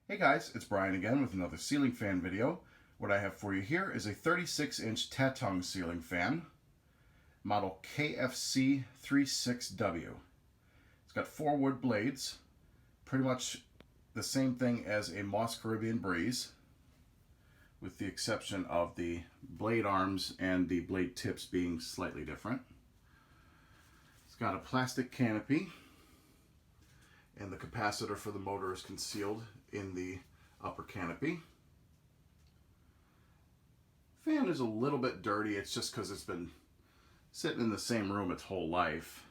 Hey guys, it's Brian again with another ceiling fan video. What I have for you here is a 36-inch Tatung ceiling fan, model KFC36W. It's got 4 wood blades, pretty much the same thing as a Moss Caribbean Breeze, with the exception of the blade arms and the blade tips being slightly different. It's got a plastic canopy, and the capacitor for the motor is concealed in the upper canopy. Fan is a little bit dirty. It's just because it's been sitting in the same room its whole life.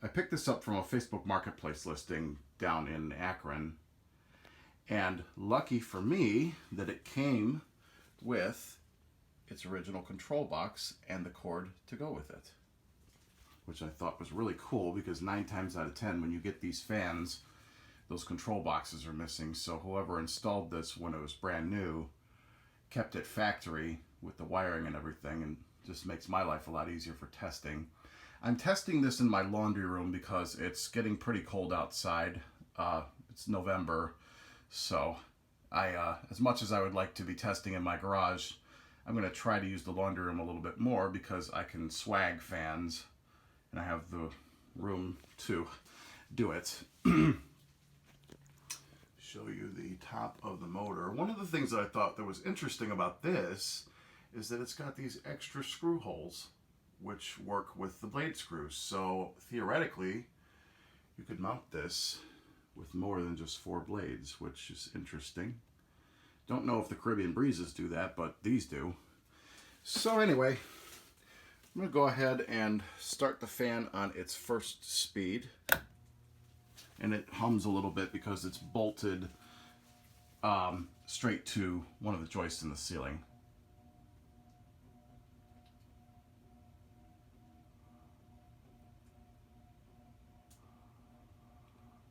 I picked this up from a Facebook Marketplace listing down in Akron, and lucky for me that it came with its original control box and the cord to go with it, which I thought was really cool because 9 times out of 10 when you get these fans, those control boxes are missing. So whoever installed this when it was brand new kept it factory with the wiring and everything, and just makes my life a lot easier for testing. I'm testing this in my laundry room because it's getting pretty cold outside. It's November, so as much as I would like to be testing in my garage, I'm going to try to use the laundry room a little bit more because I can swag fans and I have the room to do it. Show you the top of the motor. One of the things that I thought that was interesting about this is that it's got these extra screw holes which work with the blade screws. So theoretically, you could mount this with more than just 4 blades, which is interesting. Don't know if the Caribbean Breezes do that, but these do. So anyway, I'm going to go ahead and start the fan on its first speed. And it hums a little bit because it's bolted straight to one of the joists in the ceiling.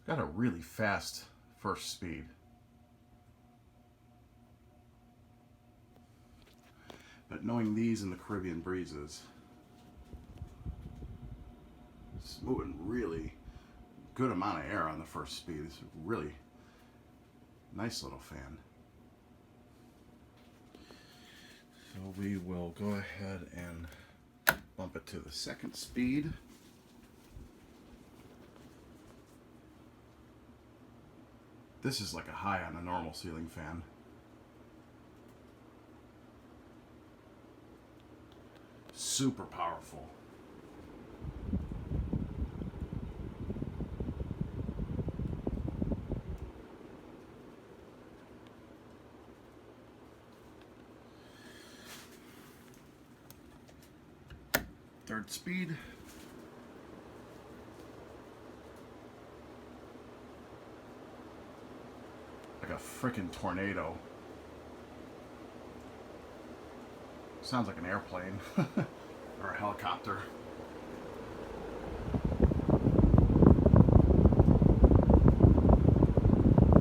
Got a really fast first speed. But knowing these and the Caribbean Breezes, it's moving really good amount of air on the first speed. It's a really nice little fan. So we will go ahead and bump it to the second speed. This is like a high on a normal ceiling fan. Super powerful. Third speed. Like a freaking tornado. Sounds like an airplane or a helicopter.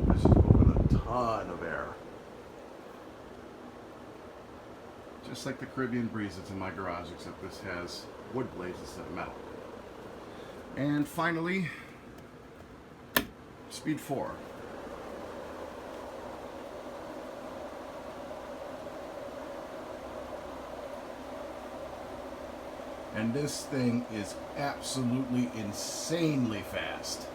This is moving a ton of air. Just like the Caribbean Breeze that's in my garage, except this has wood blades instead of metal. And finally, speed 4. And this thing is absolutely insanely fast.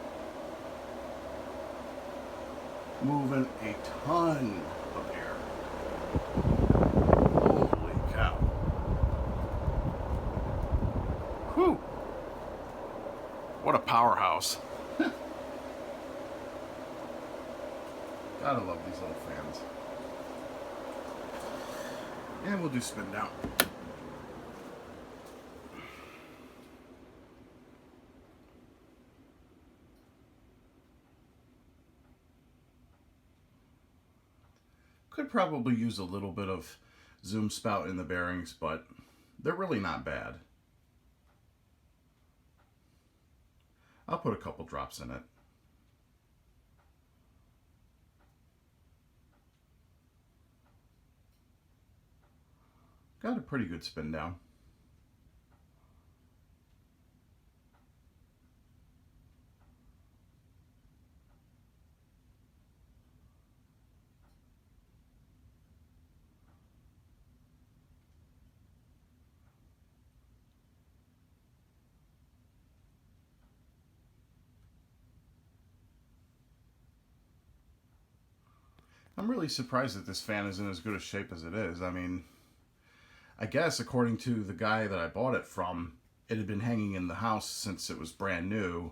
Moving a ton of air. Holy cow. Whew. What a powerhouse. Gotta love these little fans. And we'll do spin down. Could probably use a little bit of zoom spout in the bearings, but they're really not bad. I'll put a couple drops in it. Got a pretty good spin down. I'm really surprised that this fan is in as good a shape as it is. I mean, I guess according to the guy that I bought it from, it had been hanging in the house since it was brand new.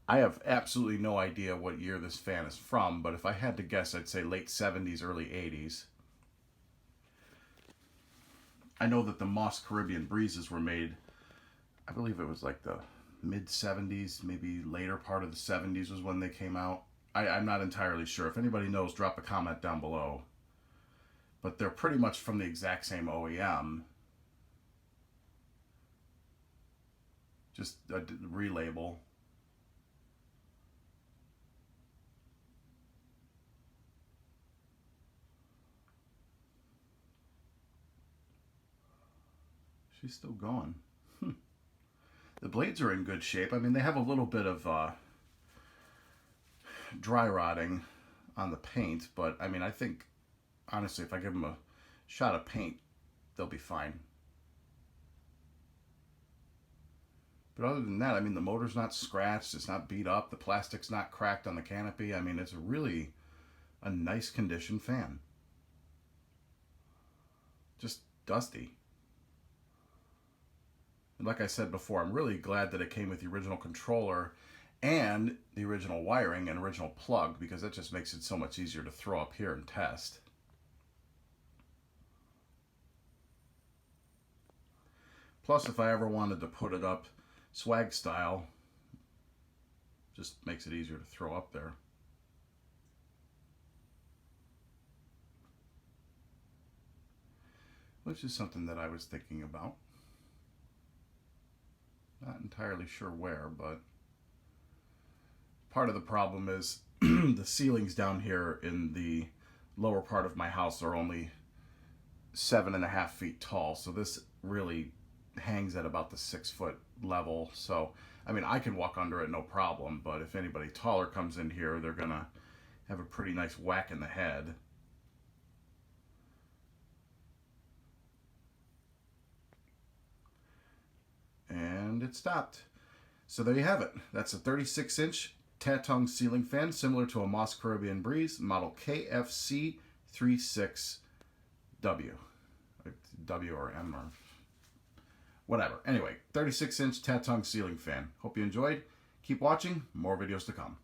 I have absolutely no idea what year this fan is from, but if I had to guess, I'd say late 70s, early 80s. I know that the Moss Caribbean Breezes were made, I believe it was like the mid 70s, maybe later part of the 70s was when they came out. I'm not entirely sure. If anybody knows, drop a comment down below. But they're pretty much from the exact same OEM. Just a relabel. She's still going. The blades are in good shape. I mean, they have a little bit of dry rotting on the paint, but I mean, I think, honestly, if I give them a shot of paint, they'll be fine. But other than that, I mean, the motor's not scratched, it's not beat up, the plastic's not cracked on the canopy. I mean, it's really a nice condition fan. Just dusty. And like I said before, I'm really glad that it came with the original controller and the original wiring and original plug, because that just makes it so much easier to throw up here and test. Plus, if I ever wanted to put it up swag style, just makes it easier to throw up there. Which is something that I was thinking about. Not entirely sure where, but part of the problem is the ceilings down here in the lower part of my house are only 7.5 feet tall, so this really hangs at about the 6-foot level. So I mean, I can walk under it no problem, but if anybody taller comes in here, they're gonna have a pretty nice whack in the head. And it stopped. So there you have it. That's a 36-inch Tatung ceiling fan, similar to a Moss Caribbean Breeze, model KFC36W. W or M or whatever. Anyway, 36-inch Tatung ceiling fan. Hope you enjoyed. Keep watching. More videos to come.